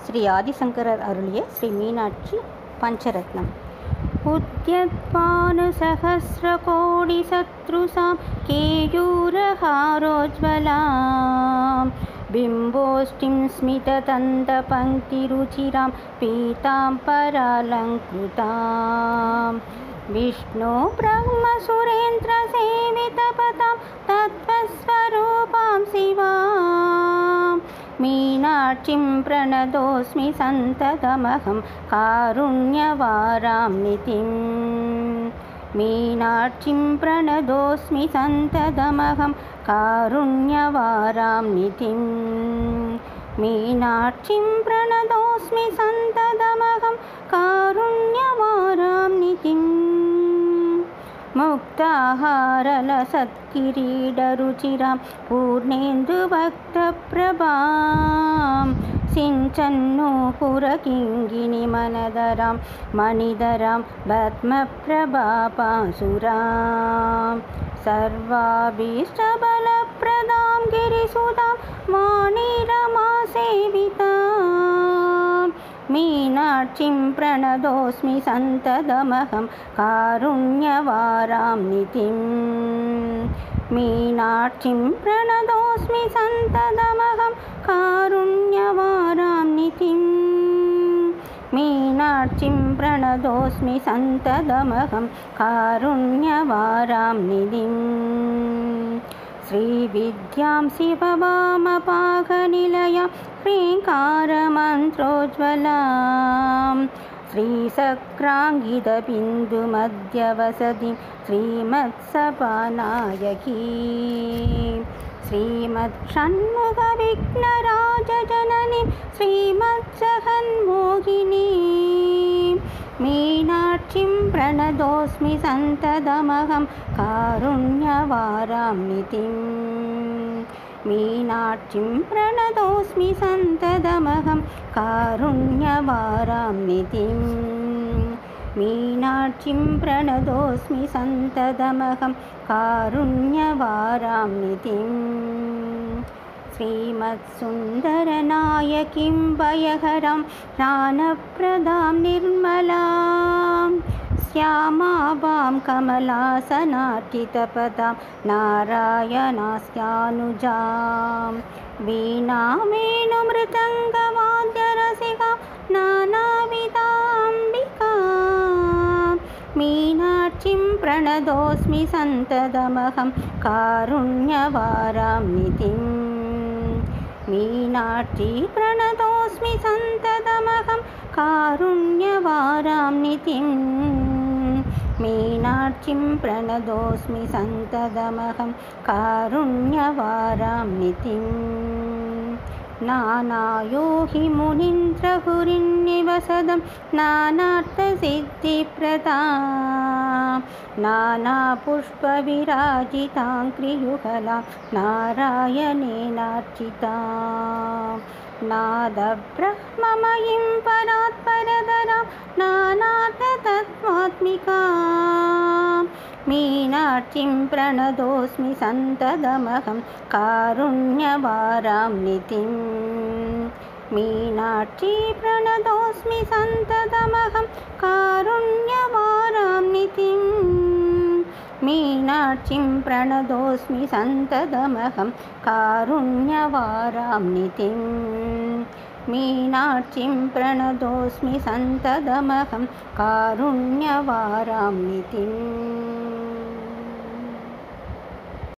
ஸ்ரீ ஆதிசங்கரர் அருளிய ஸ்ரீ மீனாட்சி பஞ்சரத்னம். उद्यत्पानुसहस्रकोटिशत्रुसां केयूरहारोज्ज्वलां बिम्बोष्टिं स्मितदन्तपङ्क्तिरुचिरां पीताम्बरालङ्कृतां विष्णो ब्रह्मसुरेन्द्रसेवितपदां तत्त्वस्वरूपां शिवां मीनाक्षीं प्रणतोऽस्मि सन्ततमहं कारुण्यवारां नितिं मीनाक्षीं प्रणतोऽस्मि सन्ततमहं कारुण्यवारां नितिं मीनाक्षीं प्रणतोऽस्मि सन्ततमहं कारुण्यवारां नितिं मुक्ताहारलसत्किरीटरुचिरां पूर्णेन्दुभक्तप्रभां सिञ्चन्नूपुरकिङ्गिणिमनदरां मणिधरां पद्मप्रभापासुरां सर्वाभीष्टबलप्रदां गिरिसुतां वाणीरमासेवितां मीनाक्षीं प्रणतोऽस्मि सन्ततमहं कारुण्यवारां नितिं मीनाक्षीं प्रणतोऽस्मि सन्ततमहं कारुण्यवारां नितिं मीनाक्षीं प्रणतोऽस्मि सन्ततमहं कारुण्यवारां निधिं श्रीविद्यां शिववामपाकनिलयां ह्रीङ्कारमन्त्रोज्ज्वलां श्रीसक्राङ्गितबिन्दुमध्यवसतिं श्रीमत्सभानायकीं श्रीमत्षण्मुखविघ्नराजजननीं श्रीमत्सहन्मोहिनीं मीनाक्षीं प्रणतोऽस्मि सन्ततमहं कारुण्यवारां नितिं मीनाक्षीं प्रणतोऽस्मि सन्ततमहं कारुण्यवारां नितिं मीनाक्षीं प्रणतोऽस्मि सन्ततमहं कारुण्यवारां नितिं श्रीमत्सुन्दरनायकीं भयहरां ज्ञानप्रदां निर्मलां श्यामाभां कमलासनार्चितपदां नारायणास्यानुजां वीणावेणुमृदङ्गवाद्यरसिकां नानाविधाम्बिकां मीनाक्षीं प्रणतोऽस्मि सन्ततमहं कारुण्यवारां नितिं मीनाक्षी प्रणतोऽस्मि सन्ततमहं कारुण्यवारां नितिं मीनाक्षीं प्रणतोऽस्मि सन्ततमहं कारुण्यवारां नितिं नानायोहि मुनीन्द्रहुरिन्निवसदं नानार्थसिद्धिप्रदां नानापुष्पविराजितां क्रियुगलां नारायणेनार्चितां नादब्रह्ममयीं परात्परतरां नानार्थतत्त्वात्मिकां मीनाक्षीं प्रणतोऽस्मि सन्ततमहं कारुण्यवारां नितिं मीनाक्षी प्रणतोऽस्मि सन्ततमहं कारुण्यवारां नितिं मीनाक्षीं प्रणतोऽस्मि सन्ततमहं कारुण्यवारां नितिं मीनाक्षीं प्रणतोऽस्मि सन्ततमहं कारुण्यवारां नितिम्।